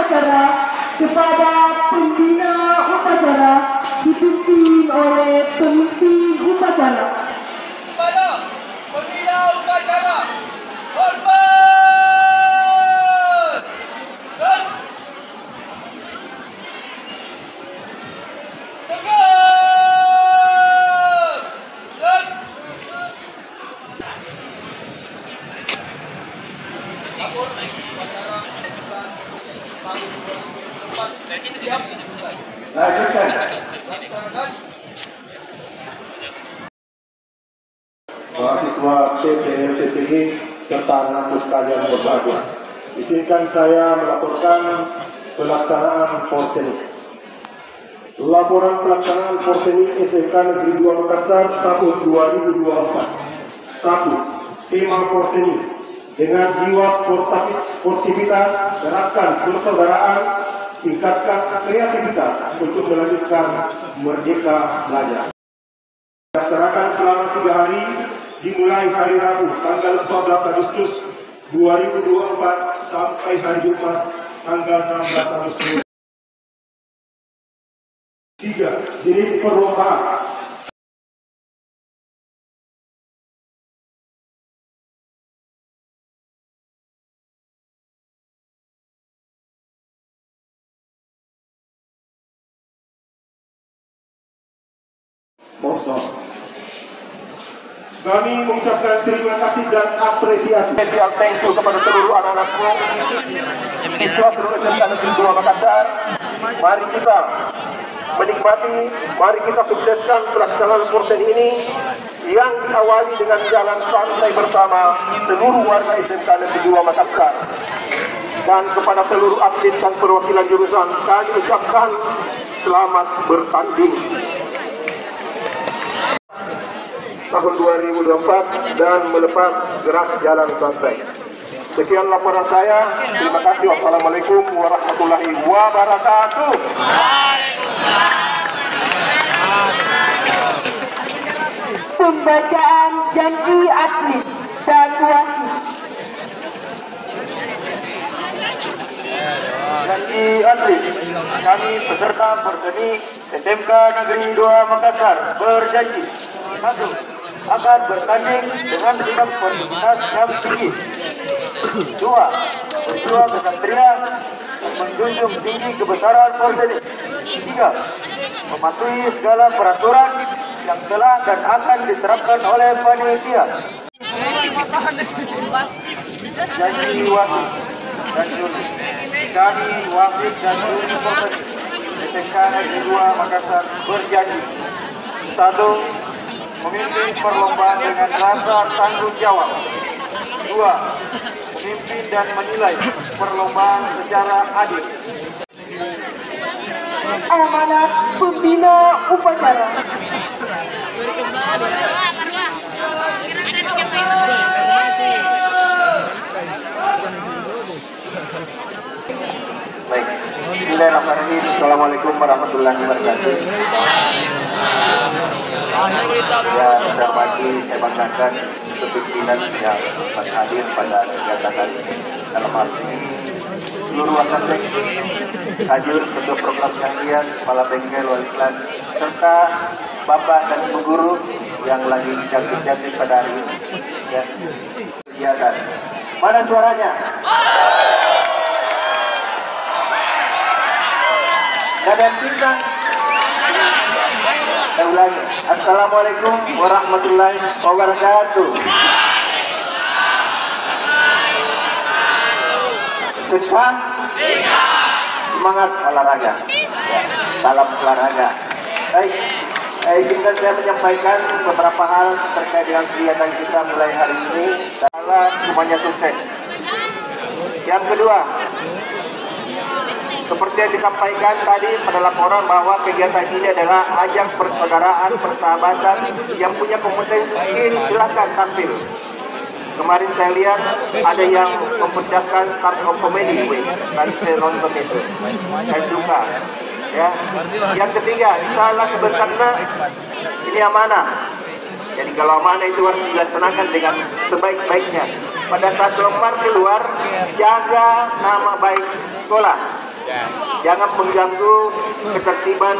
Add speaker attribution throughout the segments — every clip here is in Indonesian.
Speaker 1: upacara kepada pembina upacara dipimpin oleh pemimpin upacara.
Speaker 2: Kepada pembina upacara, hormat dan tegak dan lapor upacara tahun 2024 siap.
Speaker 3: Lanjutkan. Mahasiswa PTN-TPI serta anak sekalian berbahagia. Izinkan saya melaporkan pelaksanaan Porseni. Laporan pelaksanaan Porseni SMK Negeri 2 Makassar tahun 2024. 1. Tema Porseni dengan jiwa sportivitas, gerakan persaudaraan, tingkatkan kreativitas untuk melanjutkan Merdeka Belajar. Dilaksanakan selama 3 hari, dimulai hari Rabu tanggal 14 Agustus 2024 sampai hari Jumat tanggal 16 Agustus. 3. Jenis perlombaan. Kami mengucapkan terima kasih dan apresiasi. Spesial thank you kepada seluruh anak-anakku, siswa seluruh SMK Negeri 2 Makassar. Mari kita menikmati, mari kita sukseskan pelaksanaan Porseni ini yang diawali dengan jalan santai bersama seluruh warga SMK Negeri 2 Makassar. Dan kepada seluruh atlet dan perwakilan jurusan, kami ucapkan selamat bertanding tahun 2024 dan melepas gerak jalan santai. Sekian laporan saya. Terima kasih. Wassalamualaikum warahmatullahi wabarakatuh.
Speaker 1: Pembacaan janji atlet dan wasit.
Speaker 3: Janji atlet, kami peserta Porseni SMK Negeri 2 Makassar berjanji: 1. Akan bertanding dengan sikap sportivitas yang tinggi. 2. Berjuang kesatria dan menjunjung tinggi kebesaran Porseni. 3. Mematuhi segala peraturan yang telah dan akan diterapkan oleh panitia. Janji wasit dan juri. Kami wasit dan juri Porseni SMK Negeri 2 Makassar berjanji: 1. Memimpin perlombaan dengan rasa tanggung jawab. 2. Memimpin dan menilai perlombaan secara adil.
Speaker 1: Amanat pembina upacara.
Speaker 3: Baik, bismillahirrahmanirrahim. Assalamualaikum warahmatullahi wabarakatuh. Ya, saya hormati, saya banggakan kepimpinan yang hadir pada kegiatan hari ini. Dalam hal ini, seluruh akademik, hadir ketua program kajian, kepala bengkel, wali kelas, serta bapak dan ibu guru yang lagi cantik-cantik pada hari ini. Ya, kegiatan. Mana suaranya? Gak ada yang pingsan. Saya ulangi. Assalamualaikum warahmatullahi wabarakatuh. Semangat olahraga. Ya, salam olahraga. Baik, izinkan saya menyampaikan beberapa hal terkait dengan kegiatan kita mulai hari ini. Semuanya sukses. Yang kedua, seperti yang disampaikan tadi pada laporan bahwa kegiatan ini adalah ajang persaudaraan, persahabatan, yang punya kompetensi skill silakan tampil. Kemarin saya lihat ada yang mempersiapkan start of comedy, tadi saya nonton itu, saya suka. Ya, yang ketiga, salah sebenarnya ini amanah. Jadi kalau amanah itu harus dilaksanakan dengan sebaik-baiknya. Pada saat lempar keluar, jaga nama baik sekolah. Jangan mengganggu ketertiban.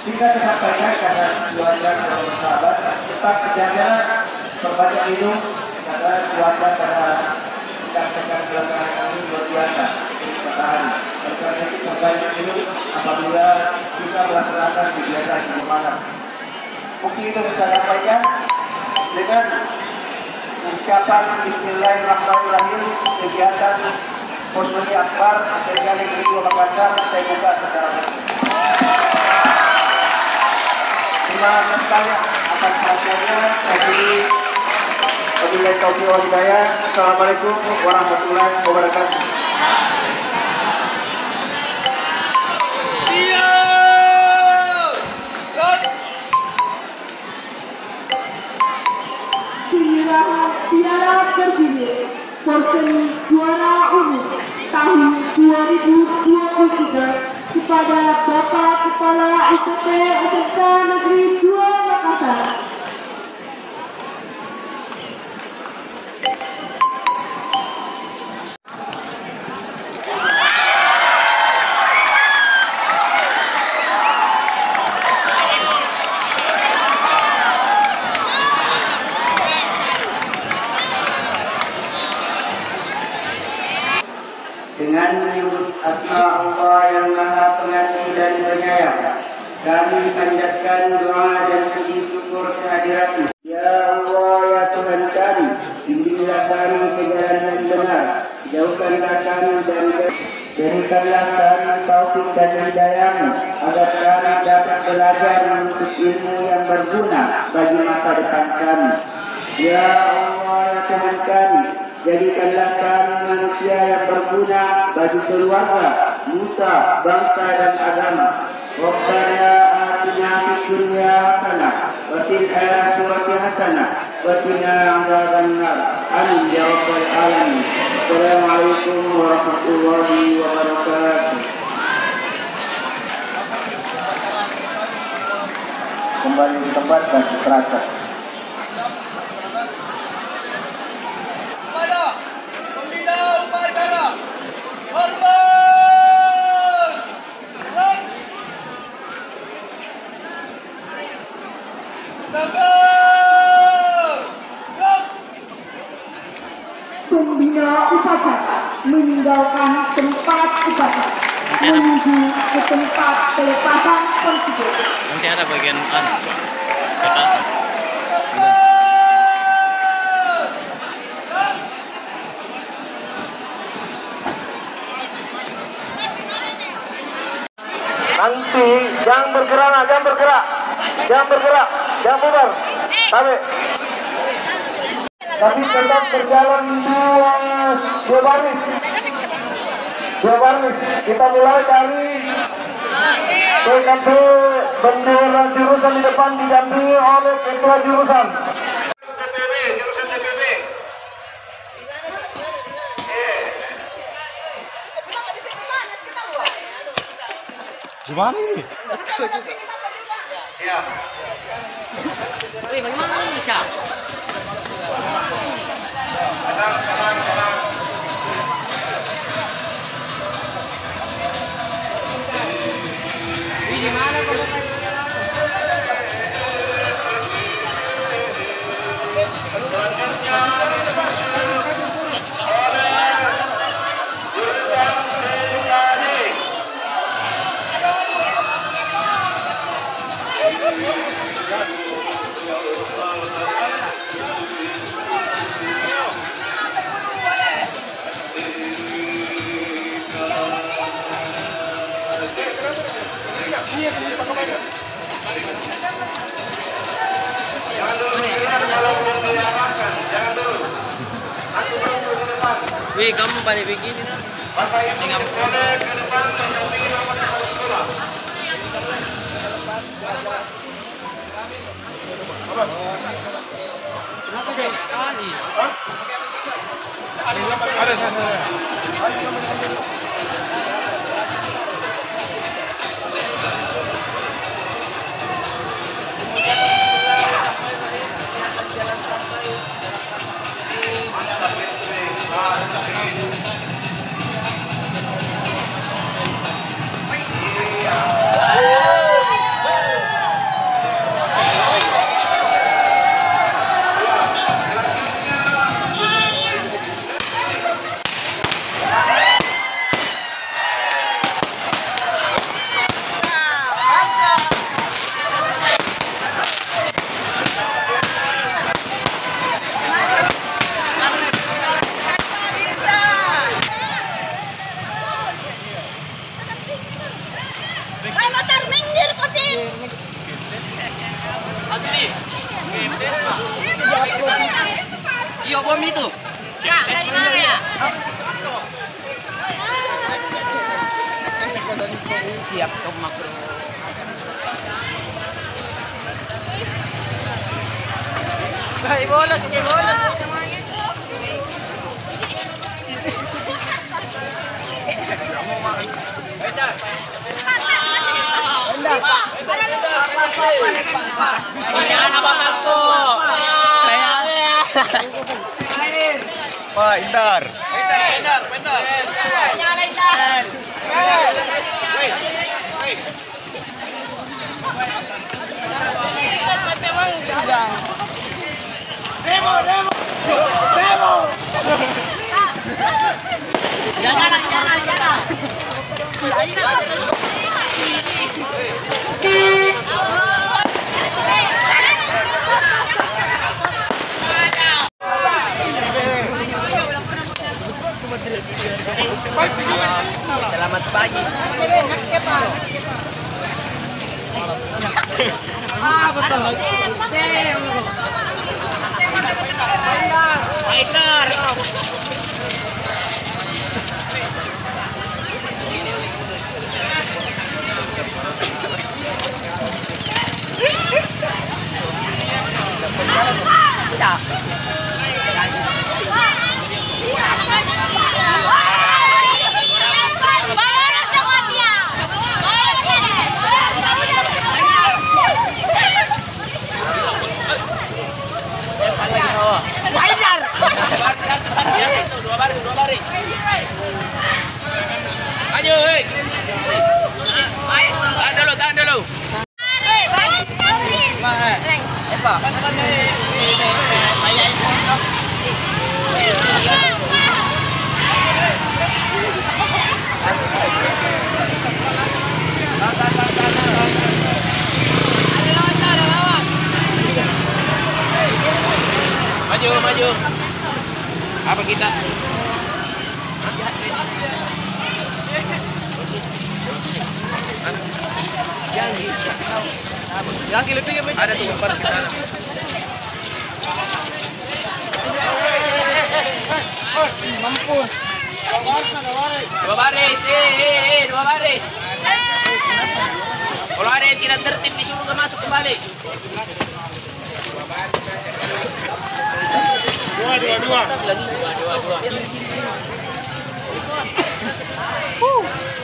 Speaker 4: Sehingga saya sampaikan karena cuaca sahabat tetap menjaga perbanyak minum karena cuaca pada sekitar belakangan ini luar biasa matahari. Oleh karena itu perbanyak minum apabila kita melaksanakan kegiatan di malam. Mungkin itu bisa sampaikan dengan ucapan Bismillahirrahmanirrahim. Kegiatan Posuri Akbar SMK Negeri 2 Makassar saya buka secara resmi. Terima kasih sekali atas perhatiannya. Wabillahi taufiq wal hidayah. Assalamualaikum warahmatullahi wabarakatuh.
Speaker 1: Piala terpilih Porseni juara umum tahun 2023 kepada Bapak Kepala IPT SMK Negeri 2 Makassar.
Speaker 4: Dengan menyebut asma Allah yang maha pengasih dan penyayang, kami panjatkan doa dan puji syukur kehadiratmu. Ya Allah, ya Tuhan kami, bimbinglah kami ke jalan yang benar, jauhkanlah kami dari berikanlah kami taufik dan hidayah-Mu agar kami dapat belajar menuntut ilmu yang berguna bagi masa depan kami. Ya Allah, ya Tuhan kami, jadikanlah kami manusia yang berguna bagi keluarga, nusa, bangsa dan agama. Rabbana atina fid dunya hasanah wa fil akhirati hasanah wa qina adzabannar. Amin ya rabbal alamin. Assalamualaikum warahmatullahi wabarakatuh.
Speaker 3: Kembali di tempat dan istirahat.
Speaker 2: Kepada pembina upacara hormat.
Speaker 1: Pembina upacara meninggalkan tempat upacara menuju ke tempat pelepasan konfigurasi.
Speaker 5: Nanti ada bagian petasan.
Speaker 3: Nanti jangan bergerak, jangan bergerak, jangan bergerak, jangan bubar. Tapi tetap berjalan dua baris. Dua baris. Kita mulai dari PKP bendera jurusan di depan didampingi oleh ketua jurusan. Jurusan CPB.
Speaker 5: Gimana ini?
Speaker 3: Ya.
Speaker 5: Bagaimana ini, Cak?
Speaker 3: Tenang.
Speaker 5: Wih, kamu balik begini nah. Tinggal kenapa jauh sekali? Ada sana. Siap ke makro. Baik bolos, ke bolos. Jangan apa-apa.
Speaker 2: Pak, Indar.
Speaker 5: Selamat pagi. Dua baris. Maju, hei. Tahan dulu. Maju. Apa kita? Yang lebih ada tuh umpan ke sana. Mampus. Dua baris. Dua baris. Kalau ada yang tidak tertib disuruh masuk kembali. Dua. Lagi dua.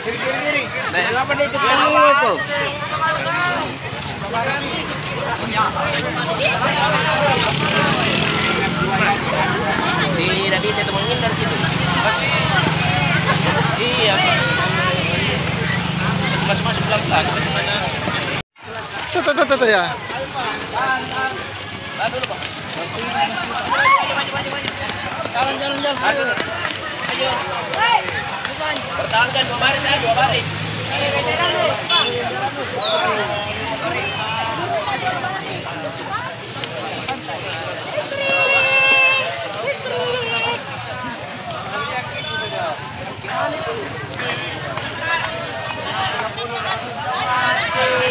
Speaker 5: Kiri. Kenapa dia ikut dulu itu? Tidak bisa itu menghindar situ. Iya. Masuk pelan-pelan.
Speaker 2: Tuh ya.
Speaker 5: Dulu, Pak. Maju. Jalan. Ayo. Pertahankan dua baris.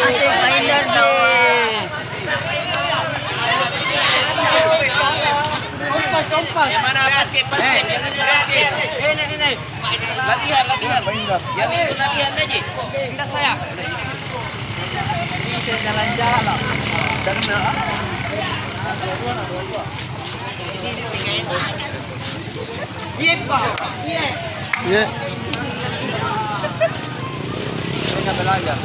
Speaker 1: Asik main kompas.
Speaker 5: Yang mana basket? Yang ini basket. Ini. Latihan. Yang itu latihan aja. Kita saya. Bisa jalan-jalan. Iya, Pak. Iya. Kita belajar.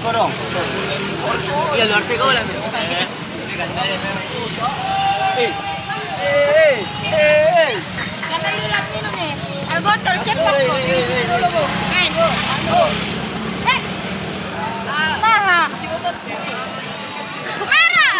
Speaker 5: Korong. Iya, luar sekolah.
Speaker 6: Jangan lulap minum nih. Al botol cepat kok. Paha. Merah.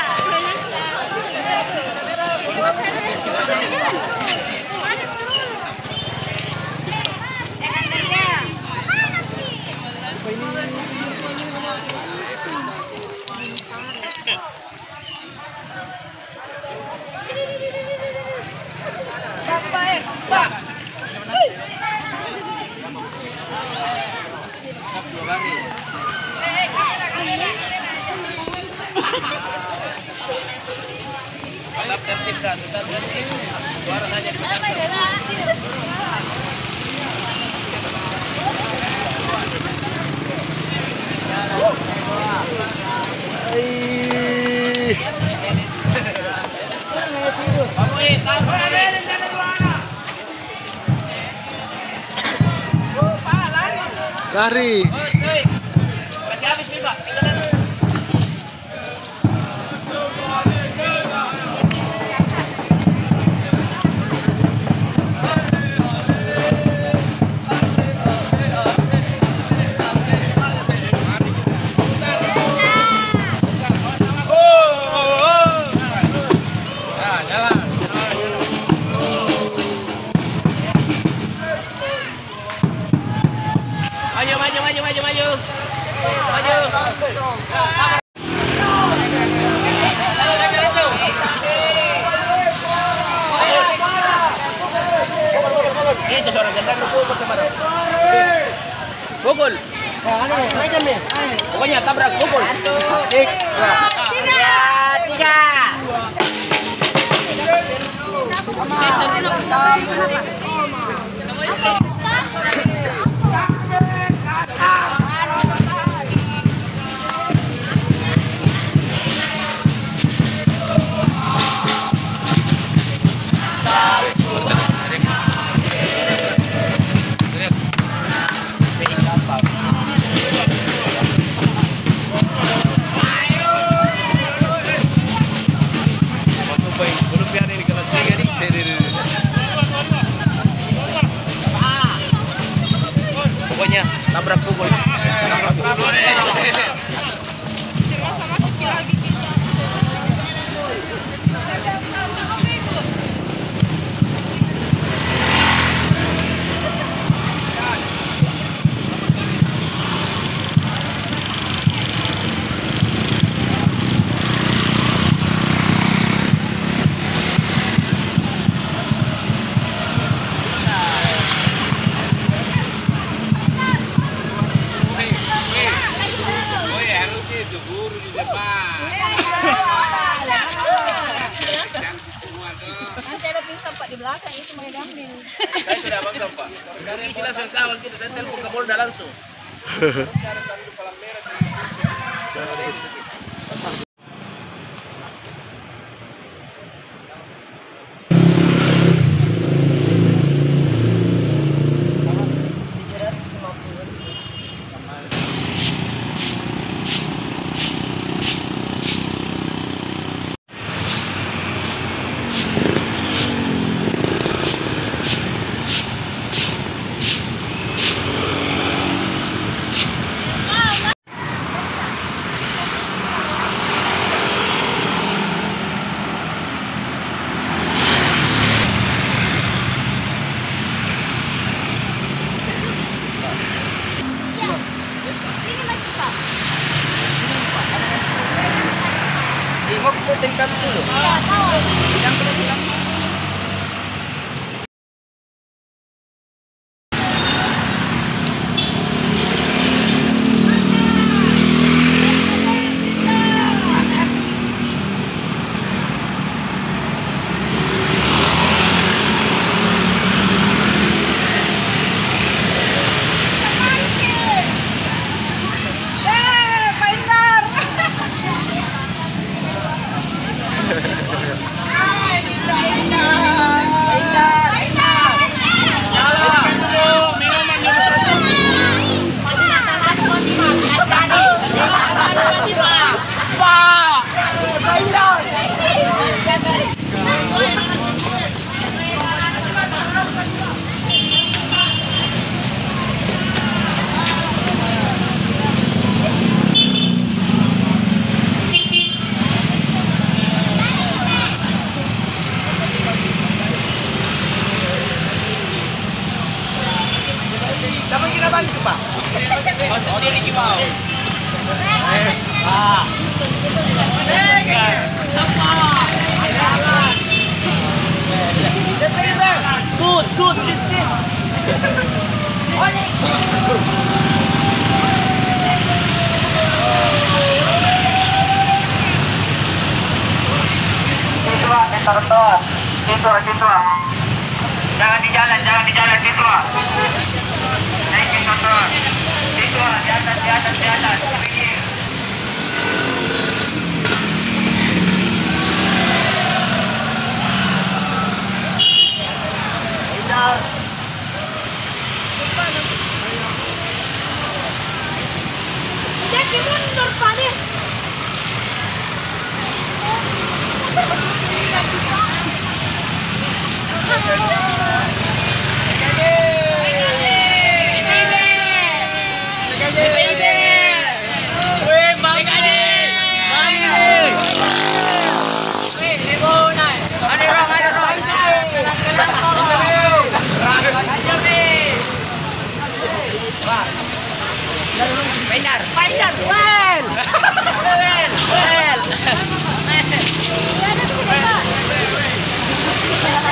Speaker 5: Tetap tertib. Suara saja.
Speaker 7: Lari.
Speaker 5: Kasih habis nih, Pak. Tinggalan. Itu seorang gendang pukul sama dong. Pukul. Pokoknya tabrak pukul. Tiga. Pokoknya tabrak pukul.
Speaker 6: Nanti ada pingsan Pak di belakang itu mau diambil.
Speaker 5: Saya sudah bangga, Pak. Dari isi langsung kawan kita, saya telepon ke Polda langsung. Mau singkat dulu. Yang kedua. Dapat kita bantu, Pak. Kau sendiri gimana? Good, sit. Situ. Jangan di jalan, situ. Naik ke trotoar.
Speaker 6: Jadi mundur Pak nih.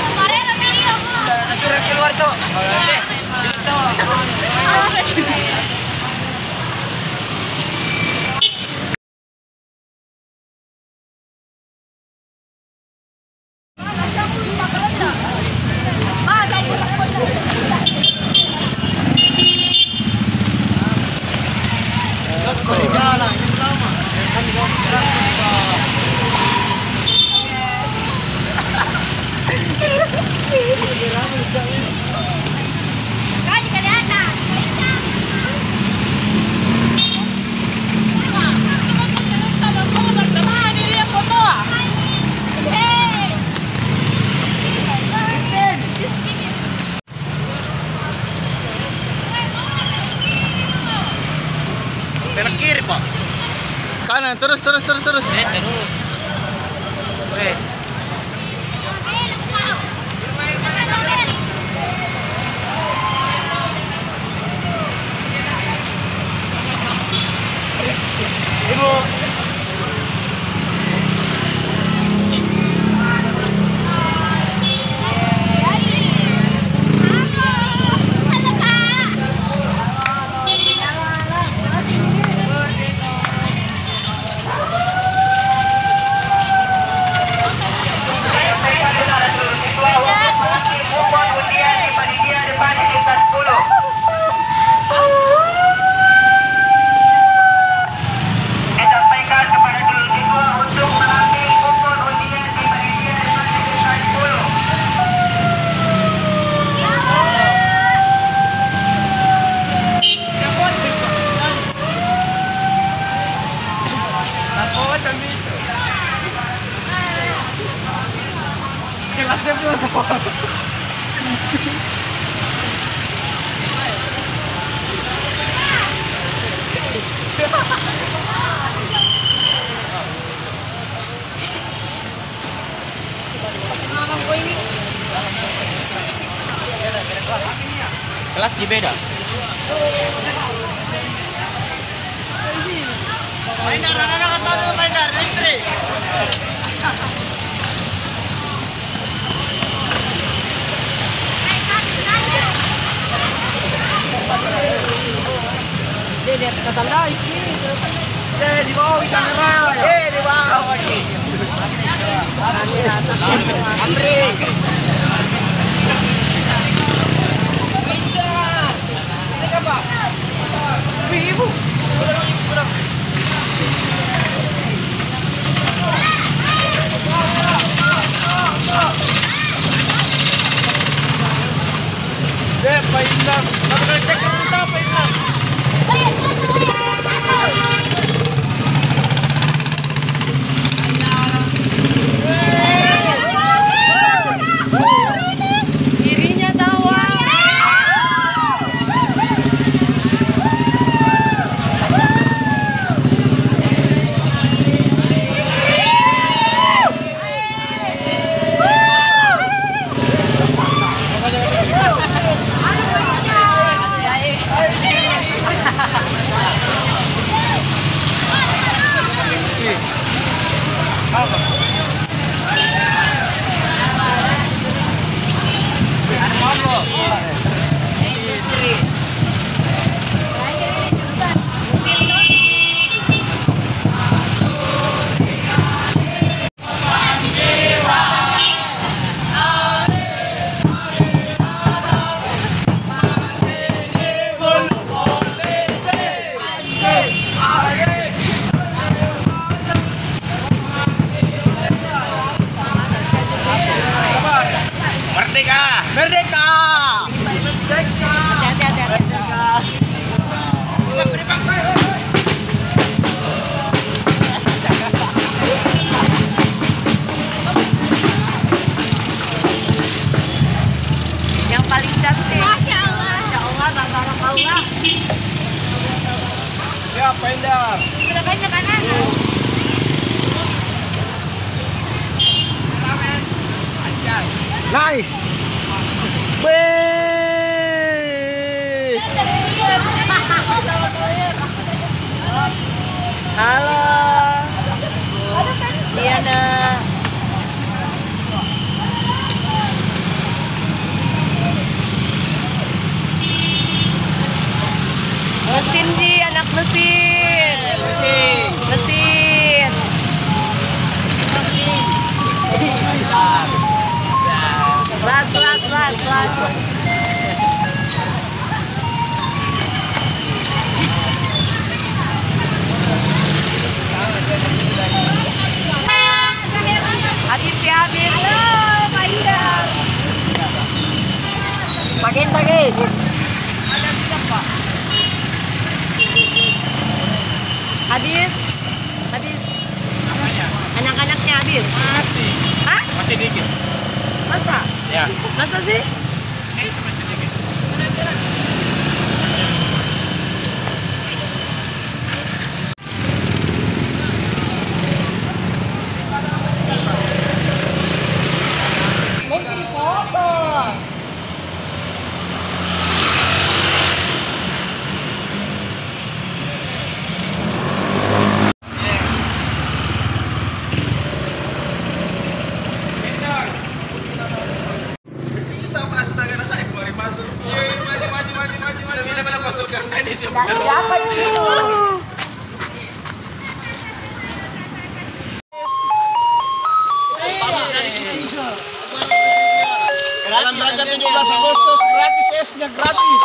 Speaker 6: Kemarin video
Speaker 5: Surat keluar tuh.
Speaker 2: Belok kiri, Pak. Kanan, terus.
Speaker 5: Terus.
Speaker 2: Weh.
Speaker 5: Kelas di beda.
Speaker 2: Maindar, anak-anak kata dulu maindar, istri.
Speaker 6: Dia kata lagi.
Speaker 2: Di bawah kamera. Di bawah lagi.
Speaker 5: Andre.
Speaker 2: Ibu.
Speaker 6: Dirinya tawa.
Speaker 2: Merdeka! Merdeka!
Speaker 6: Hati-hati. Yang paling cantik. Masya Allah. Masya Allah, tabarakallah.
Speaker 2: Siapa Indah?
Speaker 6: Sudah banyak anak-anak.
Speaker 2: Nice!
Speaker 6: Halo. Diana. Mesin Ji, anak mesin. Mesin. Las. Habis ya, habis. Halo, Pak Ida. Pakai. Ada tidak, Pak? Habis. Anak-anaknya habis.
Speaker 2: Masih.
Speaker 6: Hah?
Speaker 2: Masih dikit.
Speaker 6: Masa?
Speaker 2: Ya.
Speaker 6: Masa sih?
Speaker 2: Itu masih dikit.
Speaker 6: Foto. Siapa itu?
Speaker 5: Dalam rangka 17 Agustus gratis esnya gratis.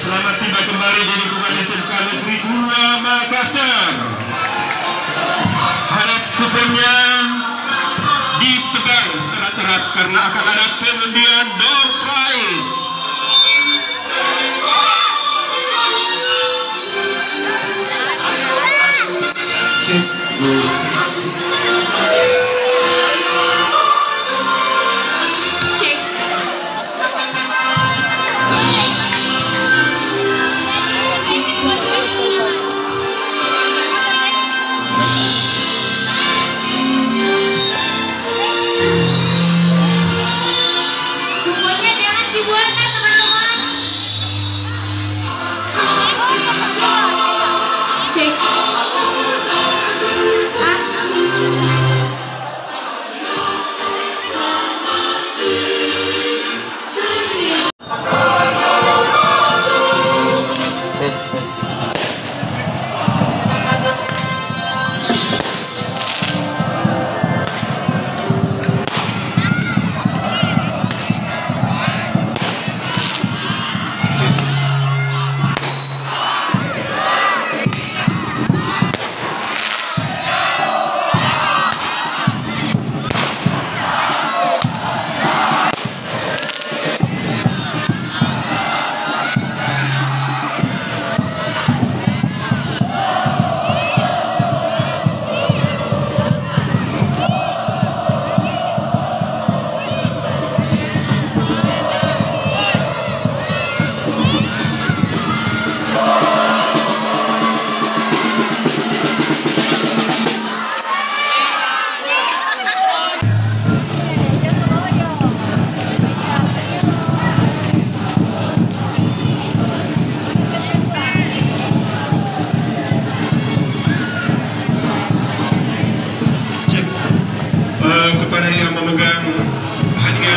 Speaker 3: Selamat tiba kembali di lingkungan SMK Negeri 2 Makassar. Harap kuponnya dipegang erat-erat karena akan ada pengundian door prize.
Speaker 1: Semuanya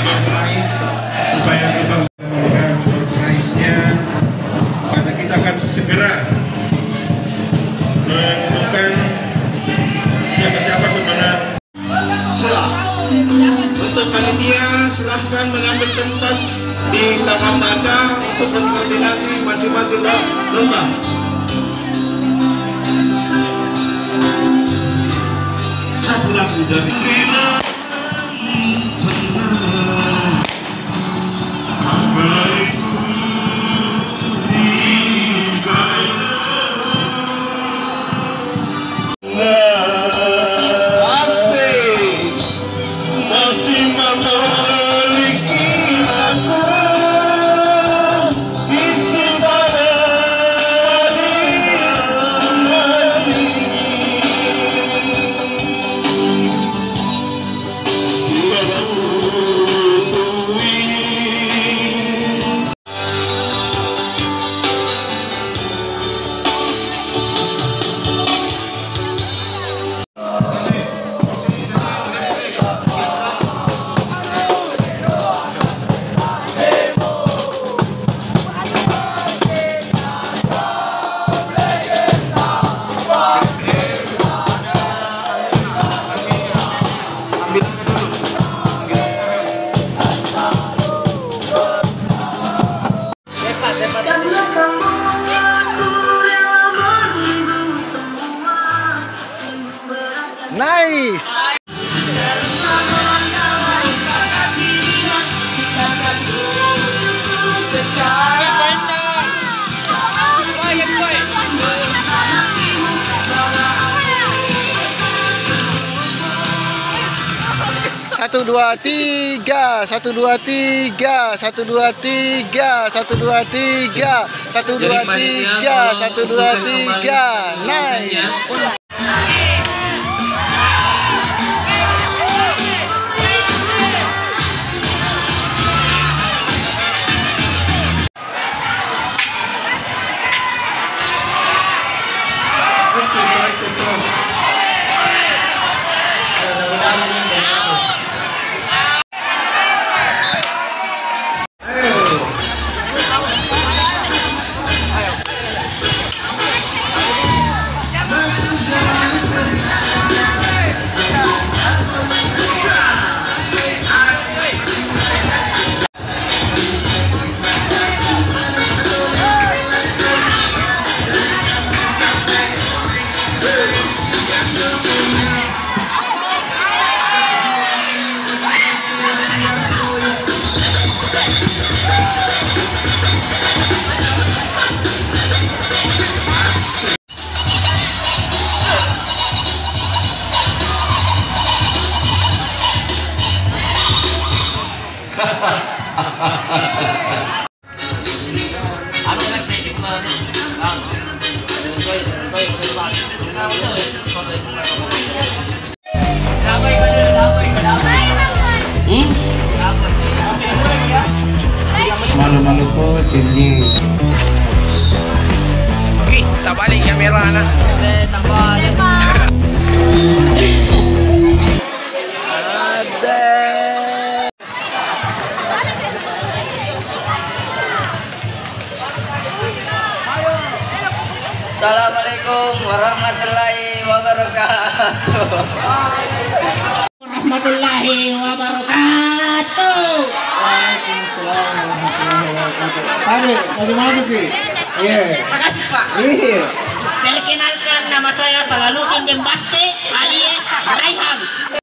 Speaker 7: door prize supaya kita memberikan door prize-nya, karena kita akan segera menemukan siapa-siapa pemenang. Untuk panitia silahkan mengambil tempat di taman baca untuk berkoordinasi masing-masing lomba. Satu lagu dari
Speaker 2: nice. Satu dua tiga, satu dua tiga, satu dua tiga, satu dua tiga, satu dua tiga, satu dua tiga, nice.
Speaker 7: Malu-malu cendil.
Speaker 5: Oke, kita balik kamera anak.
Speaker 4: Assalamualaikum warahmatullahi wabarakatuh.
Speaker 8: Warahmatullahi wabarakatuh.
Speaker 2: Waalaikumsalam warahmatullahi wabarakatuh. Tarik, maju-maju Ki. Iya.
Speaker 8: Makasih Pak.
Speaker 2: Iya.
Speaker 8: Perkenalkan, nama saya Salaluddin Dembase alias Raihan.